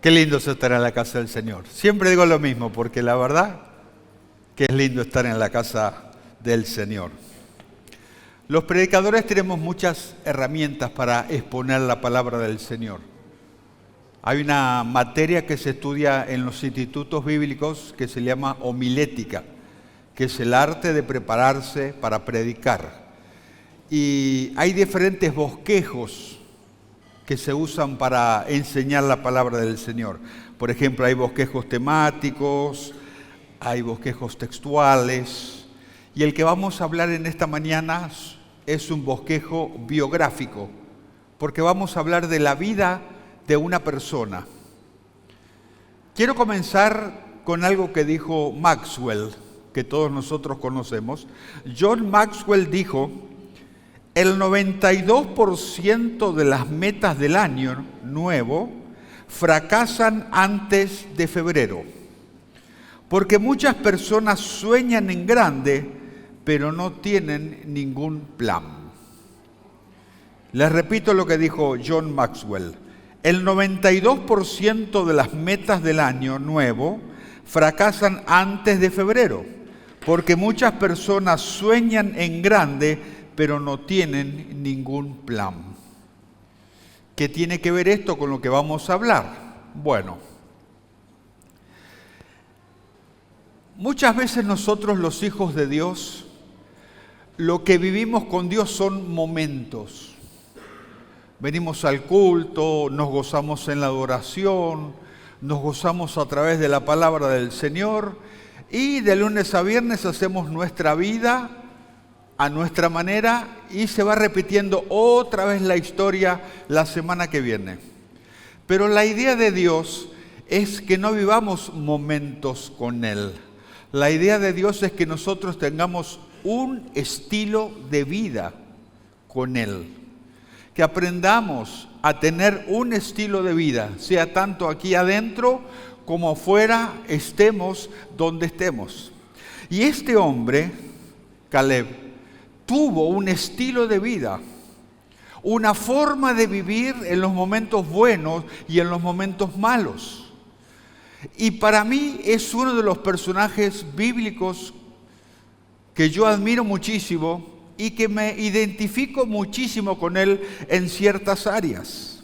Qué lindo es estar en la casa del Señor. Siempre digo lo mismo, porque la verdad que es lindo estar en la casa del Señor. Los predicadores tenemos muchas herramientas para exponer la palabra del Señor. Hay una materia que se estudia en los institutos bíblicos que se llama homilética, que es el arte de prepararse para predicar. Y hay diferentes bosquejos que se usan para enseñar la palabra del Señor. Por ejemplo, hay bosquejos temáticos, hay bosquejos textuales, y el que vamos a hablar en esta mañana es un bosquejo biográfico, porque vamos a hablar de la vida de una persona. Quiero comenzar con algo que dijo Maxwell, que todos nosotros conocemos. John Maxwell dijo: el 92% de las metas del año nuevo fracasan antes de febrero, porque muchas personas sueñan en grande, pero no tienen ningún plan. Les repito lo que dijo John Maxwell: el 92% de las metas del año nuevo fracasan antes de febrero, porque muchas personas sueñan en grande, pero no tienen ningún plan. ¿Qué tiene que ver esto con lo que vamos a hablar? Bueno, muchas veces nosotros, los hijos de Dios, lo que vivimos con Dios son momentos. Venimos al culto, nos gozamos en la adoración, nos gozamos a través de la palabra del Señor y de lunes a viernes hacemos nuestra vida a nuestra manera y se va repitiendo otra vez la historia la semana que viene. Pero la idea de Dios es que no vivamos momentos con Él. La idea de Dios es que nosotros tengamos un estilo de vida con Él. Que aprendamos a tener un estilo de vida, sea tanto aquí adentro como afuera, estemos donde estemos. Y este hombre, Caleb, tuvo un estilo de vida, una forma de vivir en los momentos buenos y en los momentos malos. Y para mí es uno de los personajes bíblicos que yo admiro muchísimo y que me identifico muchísimo con él en ciertas áreas.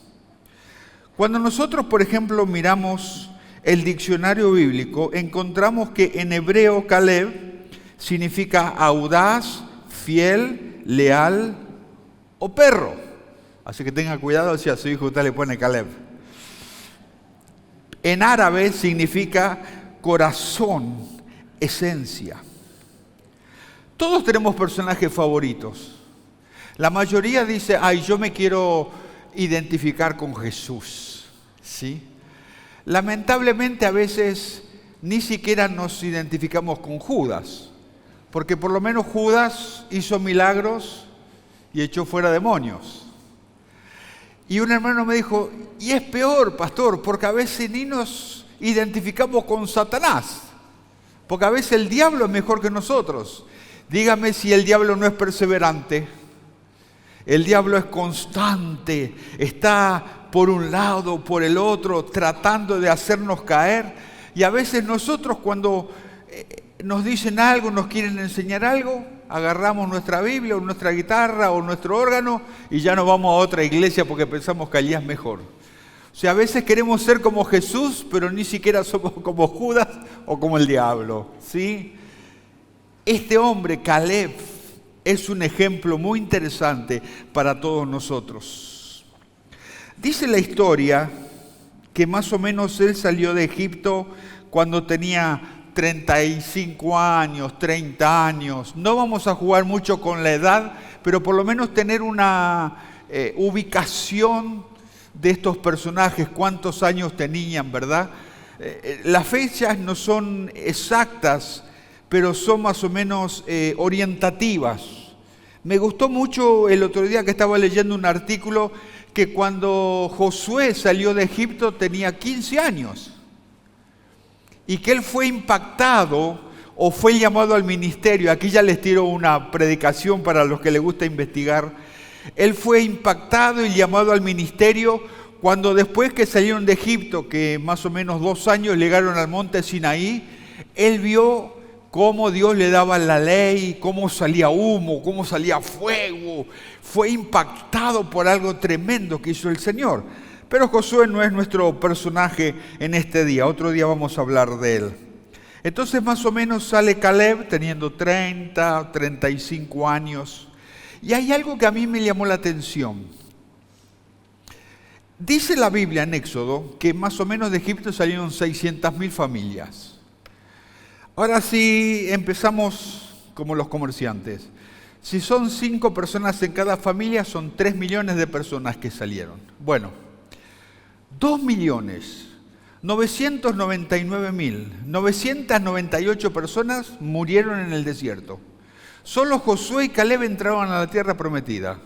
Cuando nosotros, por ejemplo, miramos el diccionario bíblico, encontramos que en hebreo Caleb significa audaz, fiel, leal o perro. Así que tenga cuidado si a su hijo usted le pone Caleb. En árabe significa corazón, esencia. Todos tenemos personajes favoritos. La mayoría dice: ay, yo me quiero identificar con Jesús. ¿Sí? Lamentablemente a veces ni siquiera nos identificamos con Judas. Porque por lo menos Judas hizo milagros y echó fuera demonios. Y un hermano me dijo: y es peor, pastor, porque a veces ni nos identificamos con Satanás. Porque a veces el diablo es mejor que nosotros. Dígame si el diablo no es perseverante. El diablo es constante. Está por un lado, por el otro, tratando de hacernos caer. Y a veces nosotros cuando nos dicen algo, nos quieren enseñar algo, agarramos nuestra Biblia o nuestra guitarra o nuestro órgano y ya nos vamos a otra iglesia porque pensamos que allí es mejor. O sea, a veces queremos ser como Jesús, pero ni siquiera somos como Judas o como el diablo, ¿sí? Este hombre, Caleb, es un ejemplo muy interesante para todos nosotros. Dice la historia que más o menos él salió de Egipto cuando tenía 35 años, 30 años. No vamos a jugar mucho con la edad, pero por lo menos tener una ubicación de estos personajes, cuántos años tenían, ¿verdad? Las fechas no son exactas, pero son más o menos orientativas. Me gustó mucho el otro día que estaba leyendo un artículo que cuando Josué salió de Egipto tenía 15 años. Y que él fue impactado o fue llamado al ministerio. Aquí ya les tiro una predicación para los que les gusta investigar. Él fue impactado y llamado al ministerio cuando después que salieron de Egipto, que más o menos 2 años llegaron al monte Sinaí, él vio cómo Dios le daba la ley, cómo salía humo, cómo salía fuego. Fue impactado por algo tremendo que hizo el Señor. Pero Josué no es nuestro personaje en este día. Otro día vamos a hablar de él. Entonces más o menos sale Caleb teniendo 30, 35 años. Y hay algo que a mí me llamó la atención. Dice la Biblia en Éxodo que más o menos de Egipto salieron 600.000 familias. Ahora sí empezamos como los comerciantes. Si son 5 personas en cada familia, son 3 millones de personas que salieron. Bueno, 2.999.998 personas murieron en el desierto. Solo Josué y Caleb entraron a la tierra prometida.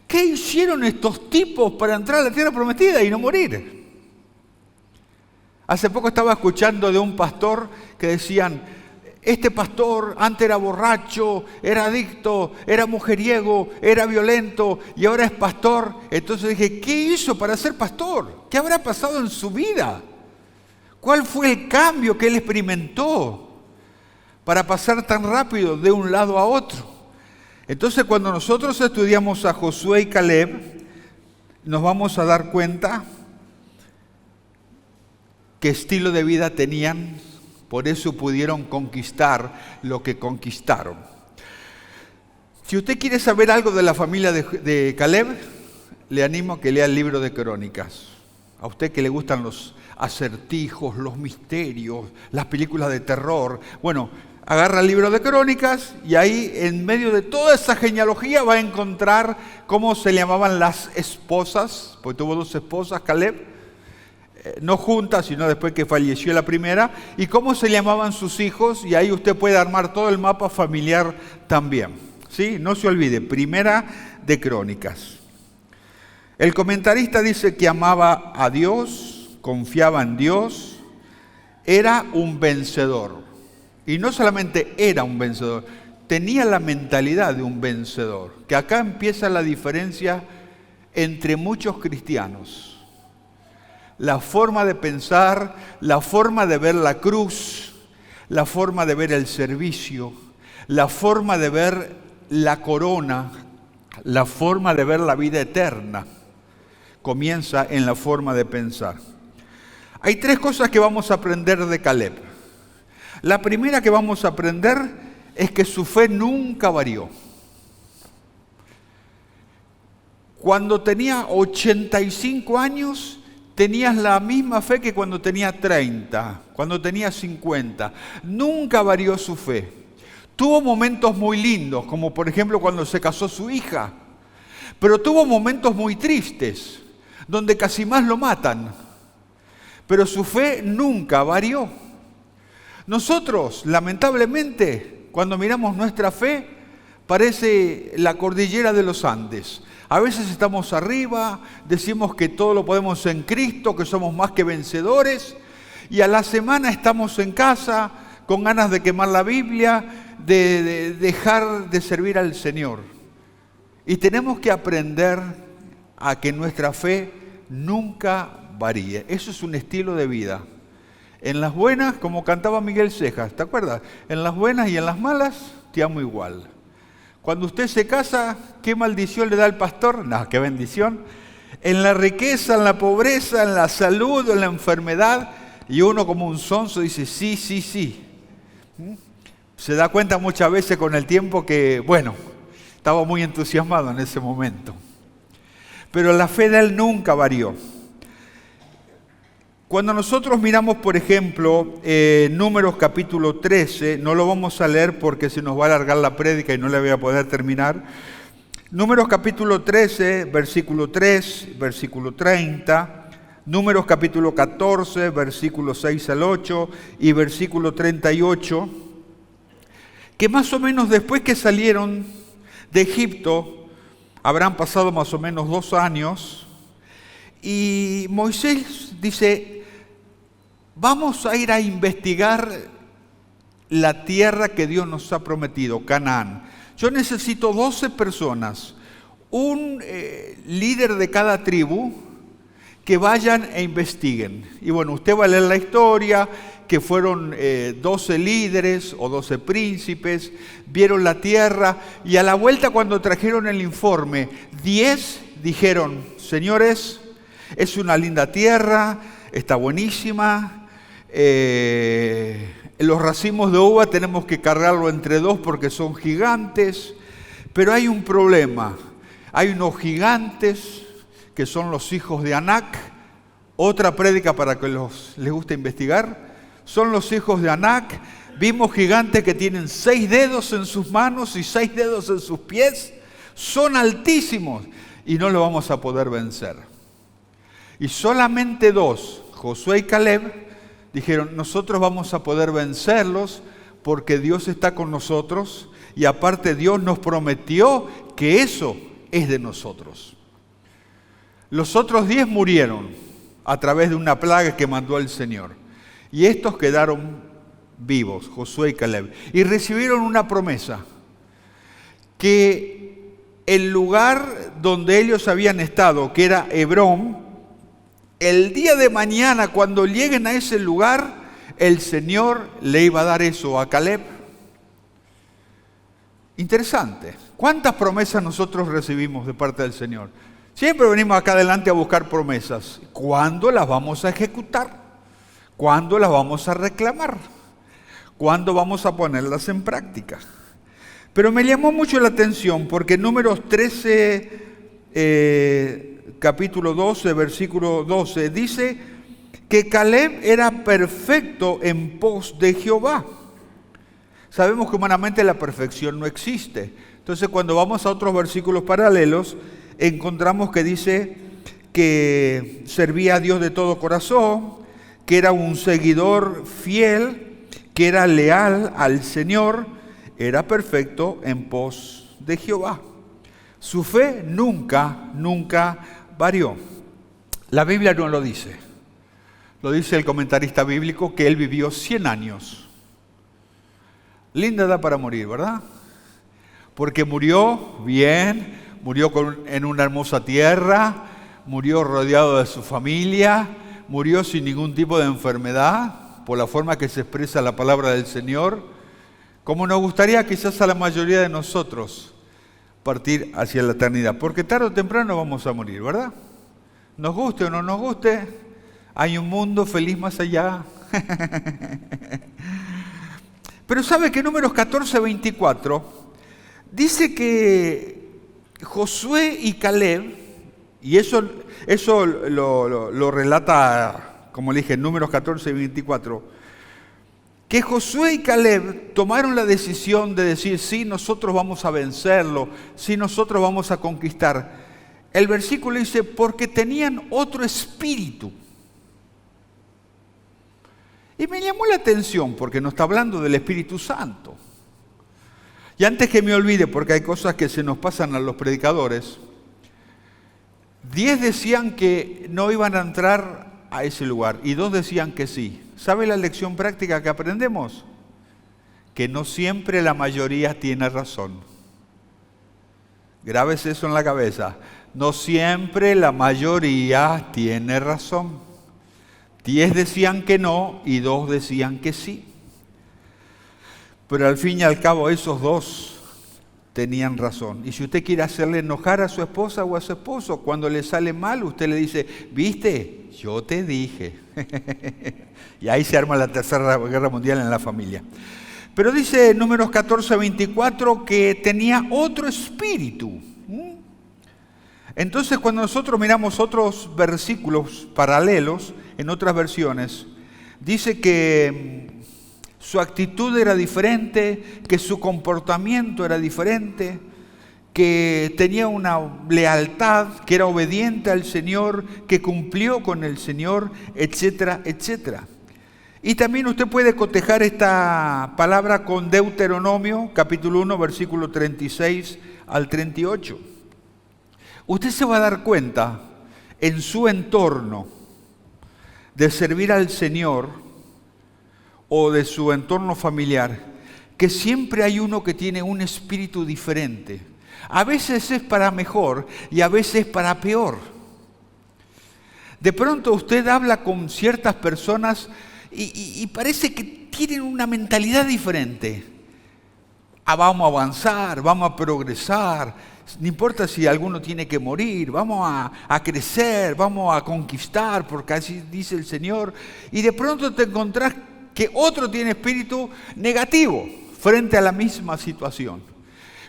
¿Qué hicieron estos tipos para entrar a la tierra prometida y no morir? Hace poco estaba escuchando de un pastor que decían, este pastor antes era borracho, era adicto, era mujeriego, era violento y ahora es pastor. Entonces dije, ¿qué hizo para ser pastor? ¿Qué habrá pasado en su vida? ¿Cuál fue el cambio que él experimentó para pasar tan rápido de un lado a otro? Entonces cuando nosotros estudiamos a Josué y Caleb, nos vamos a dar cuenta qué estilo de vida tenían, por eso pudieron conquistar lo que conquistaron. Si usted quiere saber algo de la familia de Caleb, le animo a que lea el libro de Crónicas. A usted que le gustan los acertijos, los misterios, las películas de terror, bueno, agarra el libro de Crónicas y ahí en medio de toda esa genealogía va a encontrar cómo se llamaban las esposas, porque tuvo 2 esposas Caleb, no juntas, sino después que falleció la primera, y cómo se llamaban sus hijos, y ahí usted puede armar todo el mapa familiar también. ¿Sí? No se olvide, Primera de Crónicas. El comentarista dice que amaba a Dios, confiaba en Dios, era un vencedor. Y no solamente era un vencedor, tenía la mentalidad de un vencedor. Que acá empieza la diferencia entre muchos cristianos. La forma de pensar, la forma de ver la cruz, la forma de ver el servicio, la forma de ver la corona, la forma de ver la vida eterna, comienza en la forma de pensar. Hay 3 cosas que vamos a aprender de Caleb. La primera que vamos a aprender es que su fe nunca varió. Cuando tenía 85 años, tenías la misma fe que cuando tenía 30, cuando tenía 50. Nunca varió su fe. Tuvo momentos muy lindos, como por ejemplo cuando se casó su hija. Pero tuvo momentos muy tristes, donde casi más lo matan. Pero su fe nunca varió. Nosotros, lamentablemente, cuando miramos nuestra fe, parece la cordillera de los Andes. A veces estamos arriba, decimos que todo lo podemos en Cristo, que somos más que vencedores, y a la semana estamos en casa con ganas de quemar la Biblia, de dejar de servir al Señor. Y tenemos que aprender a que nuestra fe nunca varíe. Eso es un estilo de vida. En las buenas, como cantaba Miguel Cejas, ¿te acuerdas? En las buenas y en las malas, te amo igual. Cuando usted se casa, ¿qué maldición le da al pastor? No, qué bendición. En la riqueza, en la pobreza, en la salud, en la enfermedad, y uno como un sonso dice, sí, sí, sí. Se da cuenta muchas veces con el tiempo que, bueno, estaba muy entusiasmado en ese momento. Pero la fe de él nunca varió. Cuando nosotros miramos, por ejemplo, Números capítulo 13, no lo vamos a leer porque se nos va a alargar la prédica y no le voy a poder terminar. Números capítulo 13, versículo 3, versículo 30. Números capítulo 14, versículos 6 al 8 y versículo 38. Que más o menos después que salieron de Egipto, habrán pasado más o menos 2 años, y Moisés dice, vamos a ir a investigar la tierra que Dios nos ha prometido, Canaán. Yo necesito 12 personas, un líder de cada tribu, que vayan e investiguen. Y bueno, usted va a leer la historia, que fueron 12 líderes o 12 príncipes, vieron la tierra y a la vuelta cuando trajeron el informe, 10 dijeron, señores, es una linda tierra, está buenísima, los racimos de uva tenemos que cargarlo entre 2 porque son gigantes, pero hay un problema, hay unos gigantes que son los hijos de Anac, otra prédica para que les guste investigar, son los hijos de Anac, vimos gigantes que tienen 6 dedos en sus manos y 6 dedos en sus pies, son altísimos y no lo vamos a poder vencer. Y solamente 2, Josué y Caleb, dijeron, nosotros vamos a poder vencerlos porque Dios está con nosotros y aparte Dios nos prometió que eso es de nosotros. Los otros 10 murieron a través de una plaga que mandó el Señor. Y estos quedaron vivos, Josué y Caleb, y recibieron una promesa, que el lugar donde ellos habían estado, que era Hebrón, el día de mañana cuando lleguen a ese lugar, el Señor le iba a dar eso a Caleb. Interesante. ¿Cuántas promesas nosotros recibimos de parte del Señor? Siempre venimos acá adelante a buscar promesas. ¿Cuándo las vamos a ejecutar? ¿Cuándo las vamos a reclamar? ¿Cuándo vamos a ponerlas en práctica? Pero me llamó mucho la atención porque en Números 13, capítulo 12, versículo 12, dice que Caleb era perfecto en pos de Jehová. Sabemos que humanamente la perfección no existe. Entonces cuando vamos a otros versículos paralelos, encontramos que dice que servía a Dios de todo corazón, que era un seguidor fiel, que era leal al Señor, era perfecto en pos de Jehová. Su fe nunca varió. La Biblia no lo dice. Lo dice el comentarista bíblico que él vivió 100 años. Linda edad para morir, ¿verdad? Porque murió bien, murió en una hermosa tierra, murió rodeado de su familia, murió sin ningún tipo de enfermedad, por la forma que se expresa la palabra del Señor, como nos gustaría quizás a la mayoría de nosotros partir hacia la eternidad, porque tarde o temprano vamos a morir, ¿verdad? Nos guste o no nos guste, hay un mundo feliz más allá. Pero sabe que Números 14, 24 dice que Josué y Caleb, y eso lo relata, como le dije, en Números 14 y 24, que Josué y Caleb tomaron la decisión de decir, sí, nosotros vamos a vencerlo, sí, nosotros vamos a conquistar. El versículo dice, porque tenían otro espíritu. Y me llamó la atención, porque no está hablando del Espíritu Santo. Y antes que me olvide, porque hay cosas que se nos pasan a los predicadores, 10 decían que no iban a entrar a ese lugar y 2 decían que sí. ¿Sabe la lección práctica que aprendemos? Que no siempre la mayoría tiene razón. Grábese eso en la cabeza. No siempre la mayoría tiene razón. 10 decían que no y 2 decían que sí. Pero al fin y al cabo esos 2 tenían razón. Y si usted quiere hacerle enojar a su esposa o a su esposo, cuando le sale mal, usted le dice, ¿viste? Yo te dije. Y ahí se arma la Tercera Guerra Mundial en la familia. Pero dice Números 14, 24 que tenía otro espíritu. Entonces cuando nosotros miramos otros versículos paralelos, en otras versiones, dice que su actitud era diferente, que su comportamiento era diferente, que tenía una lealtad, que era obediente al Señor, que cumplió con el Señor, etcétera, etcétera. Y también usted puede cotejar esta palabra con Deuteronomio, capítulo 1, versículo 36 al 38. Usted se va a dar cuenta en su entorno de servir al Señor o de su entorno familiar, que siempre hay uno que tiene un espíritu diferente. A veces es para mejor y a veces para peor. De pronto usted habla con ciertas personas y parece que tienen una mentalidad diferente. Vamos a avanzar, vamos a progresar, no importa si alguno tiene que morir, vamos a crecer, vamos a conquistar, porque así dice el Señor. Y de pronto te encontrás que otro tiene espíritu negativo frente a la misma situación.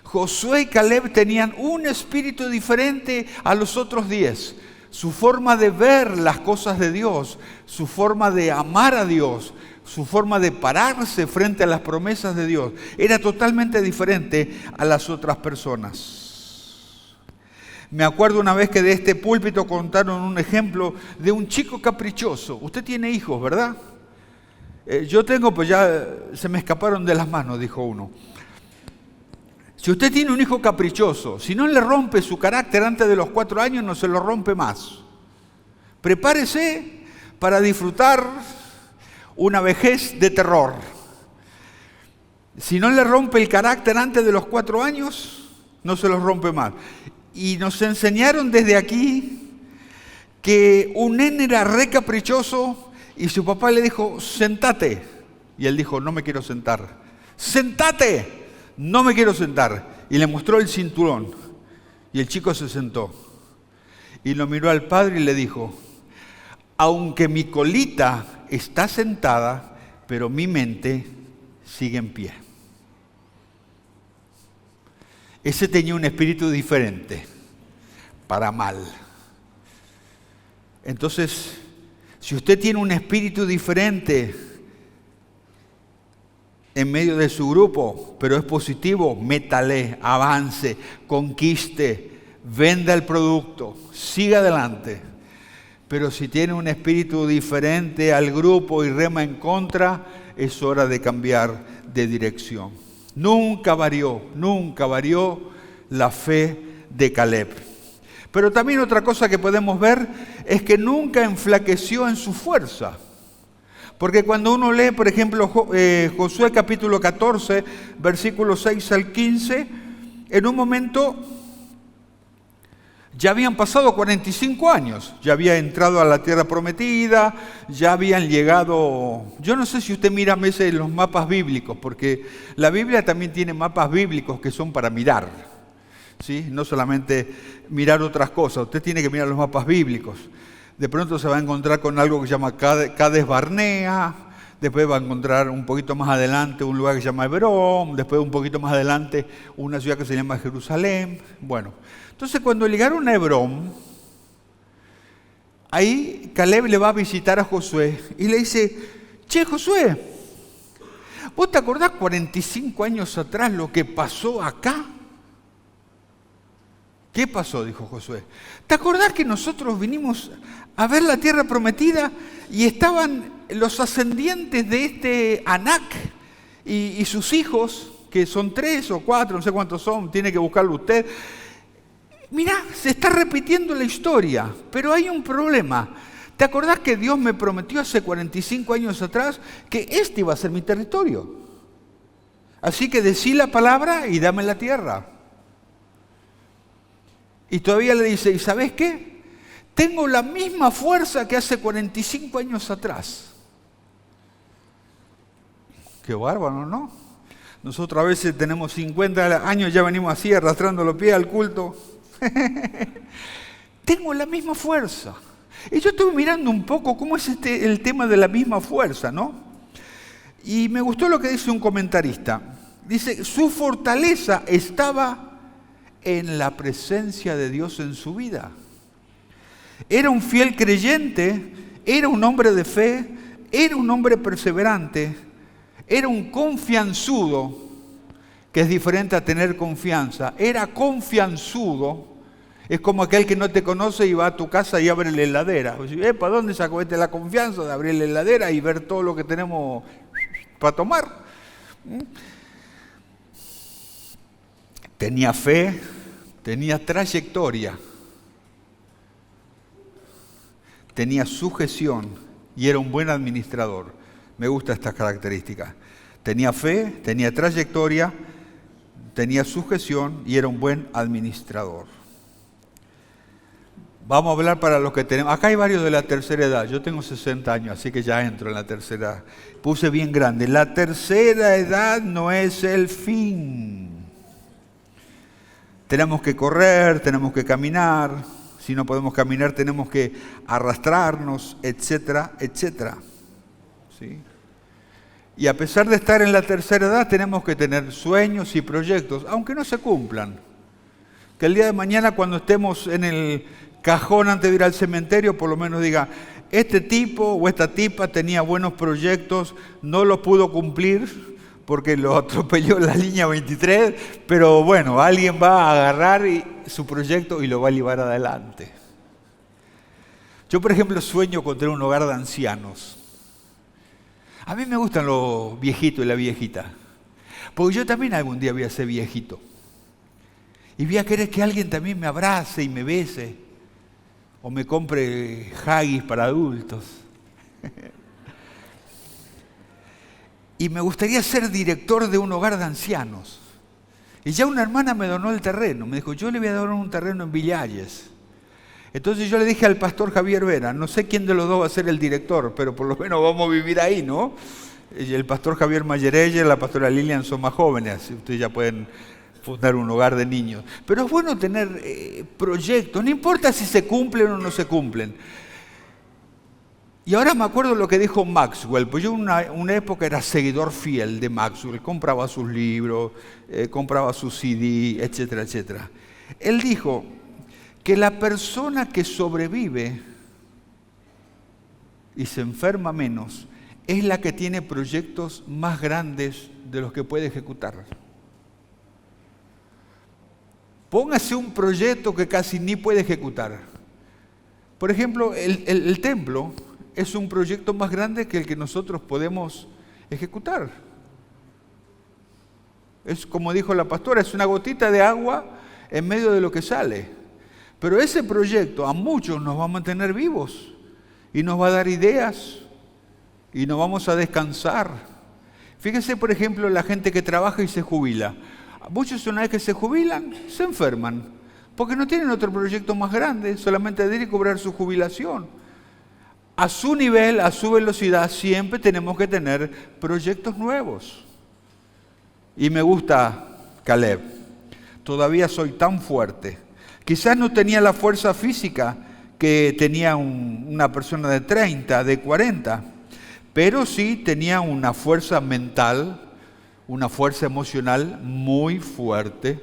Josué y Caleb tenían un espíritu diferente a los otros 10. Su forma de ver las cosas de Dios, su forma de amar a Dios, su forma de pararse frente a las promesas de Dios, era totalmente diferente a las otras personas. Me acuerdo una vez que de este púlpito contaron un ejemplo de un chico caprichoso. Usted tiene hijos, ¿verdad? Yo tengo, pues ya se me escaparon de las manos, dijo uno. Si usted tiene un hijo caprichoso, si no le rompe su carácter antes de los 4 años, no se lo rompe más. Prepárese para disfrutar una vejez de terror. Si no le rompe el carácter antes de los 4 años, no se lo rompe más. Y nos enseñaron desde aquí que un nene era re caprichoso y su papá le dijo, sentate. Y él dijo, no me quiero sentar. ¡Sentate! No me quiero sentar. Y le mostró el cinturón. Y el chico se sentó. Y lo miró al padre y le dijo, aunque mi colita está sentada, pero mi mente sigue en pie. Ese tenía un espíritu diferente, para mal. Entonces, si usted tiene un espíritu diferente en medio de su grupo, pero es positivo, métale, avance, conquiste, venda el producto, siga adelante. Pero si tiene un espíritu diferente al grupo y rema en contra, es hora de cambiar de dirección. Nunca varió la fe de Caleb. Pero también otra cosa que podemos ver es que nunca enflaqueció en su fuerza. Porque cuando uno lee, por ejemplo, Josué capítulo 14, versículos 6 al 15, en un momento ya habían pasado 45 años, ya había entrado a la tierra prometida, ya habían llegado. Yo no sé si usted mira a veces los mapas bíblicos, porque la Biblia también tiene mapas bíblicos que son para mirar, ¿sí? No solamente mirar otras cosas, usted tiene que mirar los mapas bíblicos. De pronto se va a encontrar con algo que se llama Cades Barnea, después va a encontrar un poquito más adelante un lugar que se llama Hebrón, después un poquito más adelante una ciudad que se llama Jerusalén. Bueno, entonces cuando llegaron a Hebrón, ahí Caleb le va a visitar a Josué y le dice, che Josué, ¿vos te acordás 45 años atrás lo que pasó acá? ¿Qué pasó? Dijo Josué. ¿Te acordás que nosotros vinimos a ver la tierra prometida y estaban los ascendientes de este Anac y sus hijos, que son 3 o 4, no sé cuántos son, tiene que buscarlo usted? Mirá, se está repitiendo la historia, pero hay un problema. ¿Te acordás que Dios me prometió hace 45 años atrás que este iba a ser mi territorio? Así que decí la palabra y dame la tierra. Y todavía le dice, ¿y sabes qué? Tengo la misma fuerza que hace 45 años atrás. Qué bárbaro, ¿no? Nosotros a veces tenemos 50 años, ya venimos así arrastrando los pies al culto. Tengo la misma fuerza. Y yo estuve mirando un poco cómo es el tema de la misma fuerza, ¿no? Y me gustó lo que dice un comentarista. Dice, su fortaleza estaba en la presencia de Dios en su vida. Era un fiel creyente, era un hombre de fe, era un hombre perseverante, era un confianzudo, que es diferente a tener confianza. Era confianzudo, es como aquel que no te conoce y va a tu casa y abre la heladera. ¿Para dónde sacó la confianza de abrir la heladera y ver todo lo que tenemos para tomar? Tenía fe, tenía trayectoria, tenía sujeción y era un buen administrador. Me gusta estas características. Tenía fe, tenía trayectoria, tenía sujeción y era un buen administrador. Vamos a hablar para los que tenemos. Acá hay varios de la tercera edad. Yo tengo 60 años, así que ya entro en la tercera. Puse bien grande. La tercera edad no es el fin. Tenemos que correr, tenemos que caminar. Si no podemos caminar, tenemos que arrastrarnos, etcétera, etcétera. ¿Sí? Y a pesar de estar en la tercera edad, tenemos que tener sueños y proyectos, aunque no se cumplan. Que el día de mañana, cuando estemos en el cajón antes de ir al cementerio, por lo menos diga, este tipo o esta tipa tenía buenos proyectos, no los pudo cumplir porque lo atropelló en la línea 23, pero bueno, alguien va a agarrar su proyecto y lo va a llevar adelante. Yo, por ejemplo, sueño con tener un hogar de ancianos. A mí me gustan los viejitos y la viejita, porque yo también algún día voy a ser viejito. Y voy a querer que alguien también me abrace y me bese, o me compre Huggies para adultos. Y me gustaría ser director de un hogar de ancianos. Y ya una hermana me donó el terreno, me dijo, yo le voy a dar un terreno en Villalles. Entonces yo le dije al pastor Javier Vera, no sé quién de los dos va a ser el director, pero por lo menos vamos a vivir ahí, ¿no? Y el pastor Javier Mayerelle y la pastora Lilian son más jóvenes, ustedes ya pueden fundar un hogar de niños. Pero es bueno tener proyectos, no importa si se cumplen o no se cumplen. Y ahora me acuerdo lo que dijo Maxwell, pues yo una época era seguidor fiel de Maxwell, compraba sus libros, compraba sus CD, etcétera, etcétera. Él dijo que la persona que sobrevive y se enferma menos es la que tiene proyectos más grandes de los que puede ejecutar. Póngase un proyecto que casi ni puede ejecutar. Por ejemplo, el templo es un proyecto más grande que el que nosotros podemos ejecutar. Es como dijo la pastora, es una gotita de agua en medio de lo que sale. Pero ese proyecto a muchos nos va a mantener vivos y nos va a dar ideas y nos vamos a descansar. Fíjese, por ejemplo, la gente que trabaja y se jubila. Muchos una vez que se jubilan, se enferman, porque no tienen otro proyecto más grande, solamente de ir y cobrar su jubilación. A su nivel, a su velocidad, siempre tenemos que tener proyectos nuevos. Y me gusta Caleb. Todavía soy tan fuerte. Quizás no tenía la fuerza física que tenía una persona de 30, de 40, pero sí tenía una fuerza mental, una fuerza emocional muy fuerte,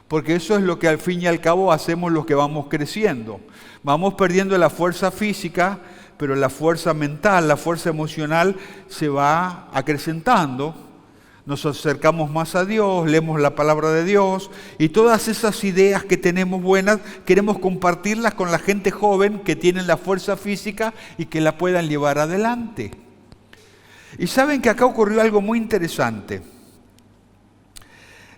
porque eso es lo que al fin y al cabo hacemos los que vamos creciendo. Vamos perdiendo la fuerza física, pero la fuerza mental, la fuerza emocional se va acrecentando. Nos acercamos más a Dios, leemos la palabra de Dios y todas esas ideas que tenemos buenas queremos compartirlas con la gente joven que tiene la fuerza física y que la puedan llevar adelante. Y saben que acá ocurrió algo muy interesante.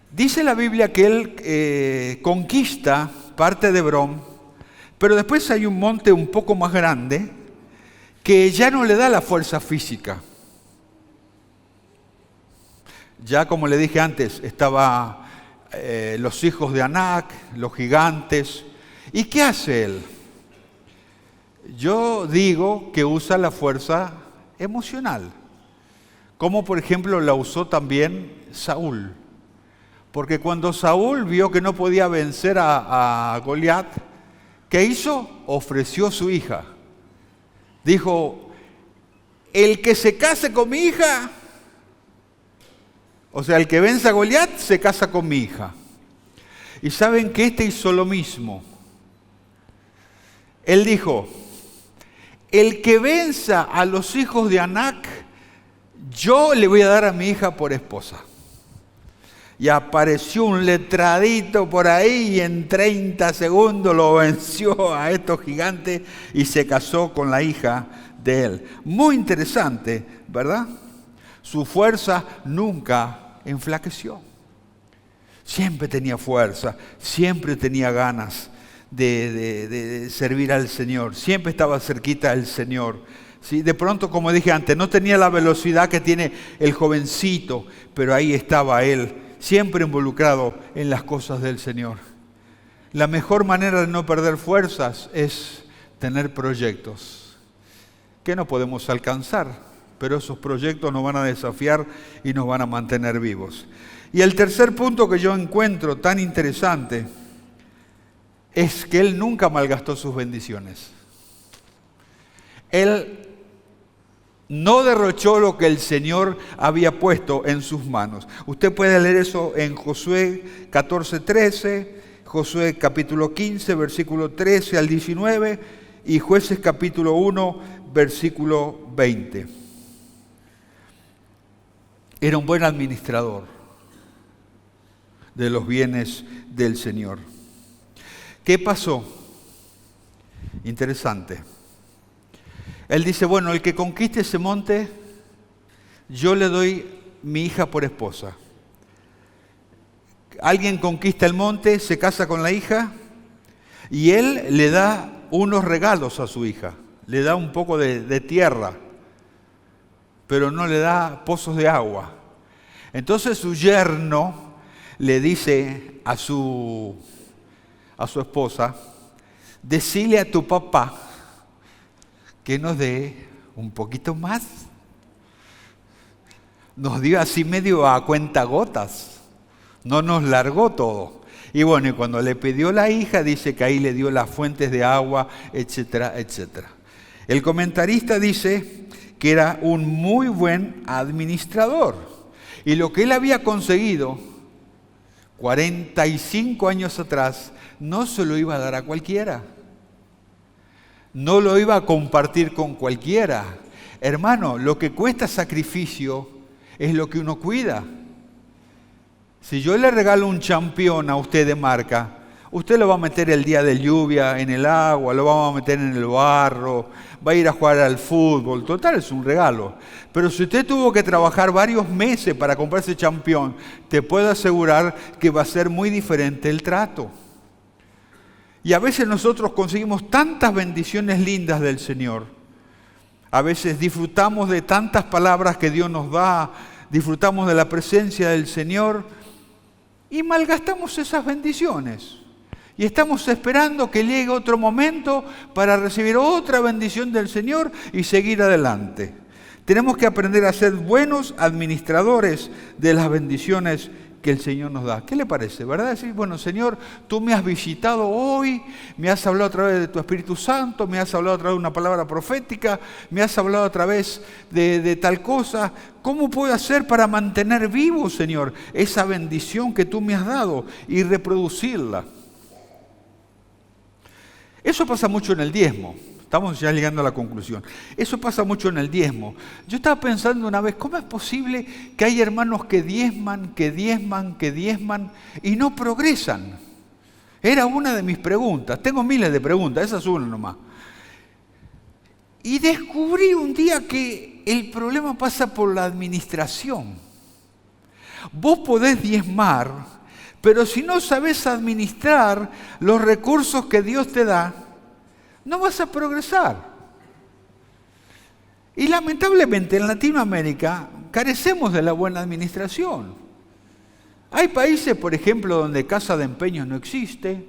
Dice la Biblia que él conquista parte de Hebrón, pero después hay un monte un poco más grande que ya no le da la fuerza física. Ya como le dije antes, estaban los hijos de Anac, los gigantes. ¿Y qué hace él? Yo digo que usa la fuerza emocional, como por ejemplo la usó también Saúl. Porque cuando Saúl vio que no podía vencer a Goliat, ¿qué hizo? Ofreció su hija. Dijo, el que se case con mi hija, o sea, el que venza a Goliat se casa con mi hija. Y saben que este hizo lo mismo. Él dijo, el que venza a los hijos de Anac, yo le voy a dar a mi hija por esposa. Y apareció un letradito por ahí y en 30 segundos lo venció a estos gigantes y se casó con la hija de él. Muy interesante, ¿verdad? Su fuerza nunca enflaqueció. Siempre tenía fuerza, siempre tenía ganas de servir al Señor, siempre estaba cerquita del Señor. ¿Sí? De pronto, como dije antes, no tenía la velocidad que tiene el jovencito, pero ahí estaba él, siempre involucrado en las cosas del Señor. La mejor manera de no perder fuerzas es tener proyectos que no podemos alcanzar, pero esos proyectos nos van a desafiar y nos van a mantener vivos. Y el tercer punto que yo encuentro tan interesante es que él nunca malgastó sus bendiciones. Él no derrochó lo que el Señor había puesto en sus manos. Usted puede leer eso en Josué 14:13, Josué capítulo 15, versículo 13 al 19 y Jueces capítulo 1, versículo 20. Era un buen administrador de los bienes del Señor. ¿Qué pasó? Interesante. Él dice, bueno, el que conquiste ese monte, yo le doy mi hija por esposa. Alguien conquista el monte, se casa con la hija y él le da unos regalos a su hija. Le da un poco de tierra, pero no le da pozos de agua. Entonces su yerno le dice a su esposa, decile a tu papá que nos dé un poquito más. Nos dio así medio a cuentagotas, no nos largó todo. Y bueno, y cuando le pidió la hija, dice que ahí le dio las fuentes de agua, etcétera, etcétera. El comentarista dice que era un muy buen administrador. Y lo que él había conseguido 45 años atrás, no se lo iba a dar a cualquiera. No lo iba a compartir con cualquiera. Hermano, lo que cuesta sacrificio es lo que uno cuida. Si yo le regalo un champión a usted de marca, usted lo va a meter el día de lluvia en el agua, lo va a meter en el barro, va a ir a jugar al fútbol, total es un regalo. Pero si usted tuvo que trabajar varios meses para comprar ese champión, te puedo asegurar que va a ser muy diferente el trato. Y a veces nosotros conseguimos tantas bendiciones lindas del Señor. A veces disfrutamos de tantas palabras que Dios nos da, disfrutamos de la presencia del Señor y malgastamos esas bendiciones. Y estamos esperando que llegue otro momento para recibir otra bendición del Señor y seguir adelante. Tenemos que aprender a ser buenos administradores de las bendiciones que el Señor nos da. ¿Qué le parece? ¿Verdad? Decir, bueno, Señor, tú me has visitado hoy, me has hablado a través de tu Espíritu Santo, me has hablado a través de una palabra profética, me has hablado a través de tal cosa. ¿Cómo puedo hacer para mantener vivo, Señor, esa bendición que tú me has dado y reproducirla? Eso pasa mucho en el diezmo. Estamos ya llegando a la conclusión. Eso pasa mucho en el diezmo. Yo estaba pensando una vez, ¿cómo es posible que hay hermanos que diezman y no progresan? Era una de mis preguntas. Tengo miles de preguntas, esa es una nomás. Y descubrí un día que el problema pasa por la administración. Vos podés diezmar, pero si no sabés administrar los recursos que Dios te da, no vas a progresar. Y lamentablemente en Latinoamérica carecemos de la buena administración. Hay países, por ejemplo, donde casa de empeños no existe,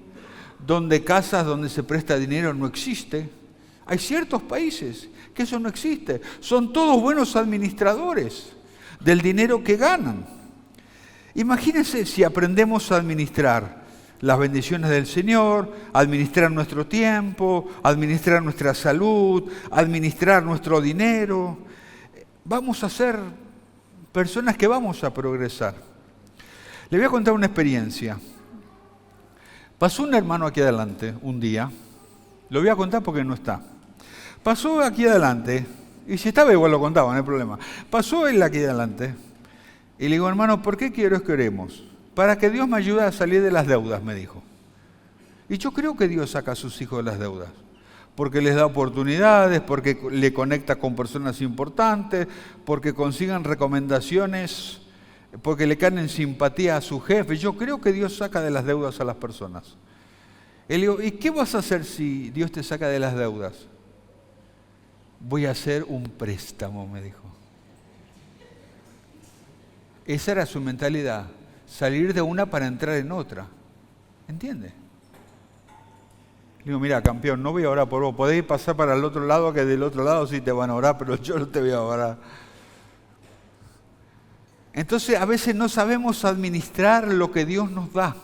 donde casas donde se presta dinero no existe. Hay ciertos países que eso no existe. Son todos buenos administradores del dinero que ganan. Imagínense si aprendemos a administrar las bendiciones del Señor, administrar nuestro tiempo, administrar nuestra salud, administrar nuestro dinero. Vamos a ser personas que vamos a progresar. Le voy a contar una experiencia. Pasó un hermano aquí adelante un día, lo voy a contar porque no está. Pasó aquí adelante, y si estaba igual lo contaba, no hay problema. Pasó él aquí adelante, y le digo, hermano, ¿por qué quiero que oremos? Para que Dios me ayude a salir de las deudas, me dijo. Y yo creo que Dios saca a sus hijos de las deudas, porque les da oportunidades, porque le conecta con personas importantes, porque consigan recomendaciones, porque le caen en simpatía a su jefe. Yo creo que Dios saca de las deudas a las personas. Él dijo, ¿y qué vas a hacer si Dios te saca de las deudas? Voy a hacer un préstamo, me dijo. Esa era su mentalidad. Salir de una para entrar en otra. ¿Entiende? Le digo, mira, campeón, no voy a orar por vos. Podéis pasar para el otro lado, que del otro lado sí te van a orar, pero yo no te voy a orar. Entonces, a veces no sabemos administrar lo que Dios nos da.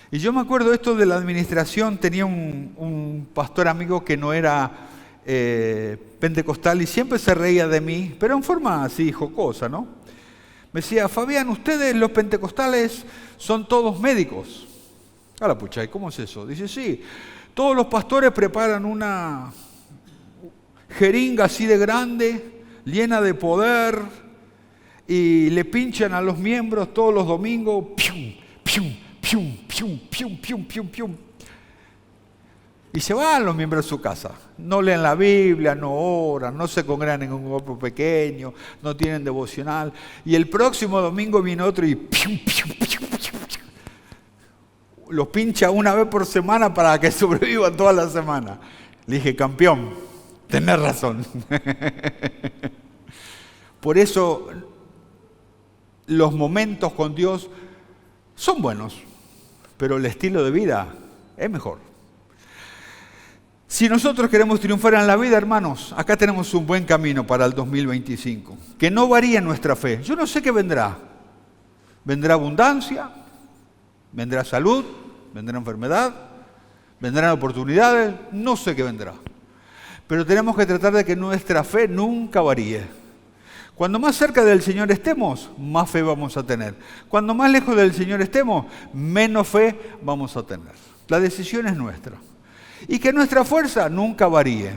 Y yo me acuerdo esto de la administración. Tenía un pastor amigo que no era pentecostal y siempre se reía de mí, pero en forma así jocosa, ¿no? Me decía, Fabián, ustedes los pentecostales son todos médicos. A la pucha, ¿y cómo es eso? Dice, sí, todos los pastores preparan una jeringa así de grande, llena de poder, y le pinchan a los miembros todos los domingos, pium, pium, pium, pium, pium, pium, pium, pium. Y se van los miembros a su casa. No leen la Biblia, no oran, no se congregan en un grupo pequeño, no tienen devocional. Y el próximo domingo viene otro y pium, pium, pium, pium. Los pincha una vez por semana para que sobrevivan toda la semana. Le dije, campeón, tenés razón. Por eso los momentos con Dios son buenos, pero el estilo de vida es mejor. Si nosotros queremos triunfar en la vida, hermanos, acá tenemos un buen camino para el 2025. Que no varíe nuestra fe. Yo no sé qué vendrá. ¿Vendrá abundancia? ¿Vendrá salud? ¿Vendrá enfermedad? ¿Vendrán oportunidades? No sé qué vendrá. Pero tenemos que tratar de que nuestra fe nunca varíe. Cuando más cerca del Señor estemos, más fe vamos a tener. Cuando más lejos del Señor estemos, menos fe vamos a tener. La decisión es nuestra. Y que nuestra fuerza nunca varíe.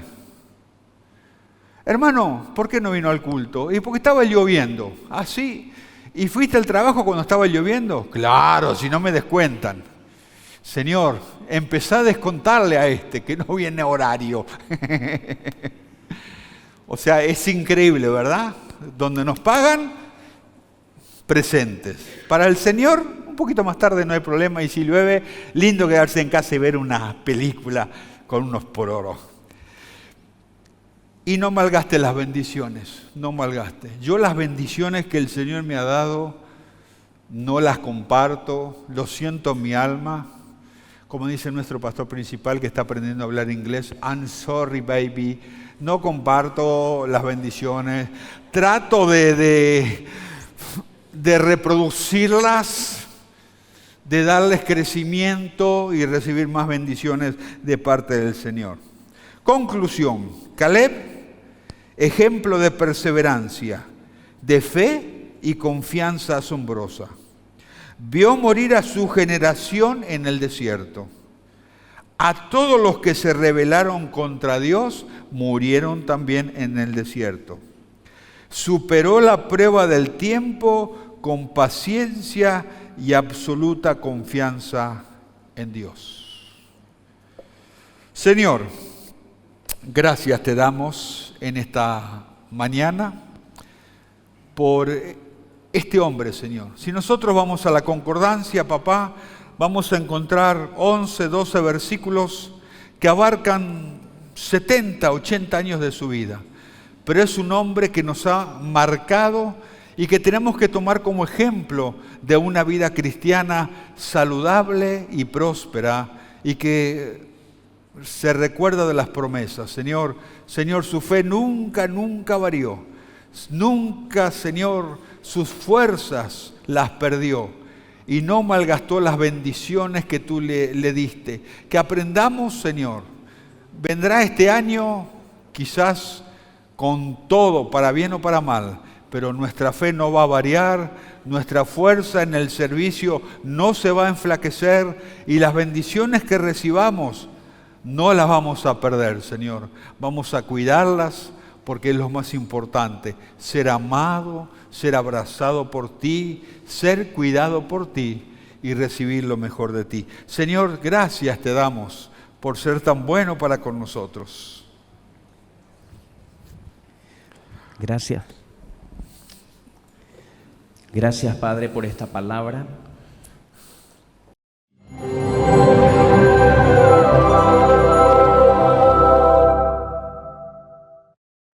Hermano, ¿por qué no vino al culto? Y porque estaba lloviendo. ¿Ah, sí? ¿Y fuiste al trabajo cuando estaba lloviendo? Claro, si no me descuentan. Señor, empezá a descontarle a este que no viene a horario. O sea, es increíble, ¿verdad? Donde nos pagan, presentes. Para el Señor, un poquito más tarde no hay problema. Y si llueve, lindo quedarse en casa y ver una película con unos pororos. Y no malgaste las bendiciones, no malgaste. Yo las bendiciones que el Señor me ha dado, no las comparto, lo siento en mi alma. Como dice nuestro pastor principal que está aprendiendo a hablar inglés, I'm sorry baby, no comparto las bendiciones. Trato de reproducirlas, de darles crecimiento y recibir más bendiciones de parte del Señor. Conclusión, Caleb, ejemplo de perseverancia, de fe y confianza asombrosa. Vio morir a su generación en el desierto. A todos los que se rebelaron contra Dios, murieron también en el desierto. Superó la prueba del tiempo con paciencia y absoluta confianza en Dios. Señor, gracias te damos en esta mañana por este hombre, Señor. Si nosotros vamos a la concordancia, papá, vamos a encontrar 11, 12 versículos que abarcan 70, 80 años de su vida. Pero es un hombre que nos ha marcado y que tenemos que tomar como ejemplo de una vida cristiana saludable y próspera y que se recuerda de las promesas. Señor, su fe nunca varió. Nunca, Señor, sus fuerzas las perdió y no malgastó las bendiciones que tú le diste. Que aprendamos, Señor, vendrá este año quizás con todo, para bien o para mal, pero nuestra fe no va a variar, nuestra fuerza en el servicio no se va a enflaquecer y las bendiciones que recibamos no las vamos a perder, Señor. Vamos a cuidarlas porque es lo más importante, ser amado, ser abrazado por ti, ser cuidado por ti y recibir lo mejor de ti. Señor, gracias te damos por ser tan bueno para con nosotros. Gracias. Gracias, Padre, por esta palabra.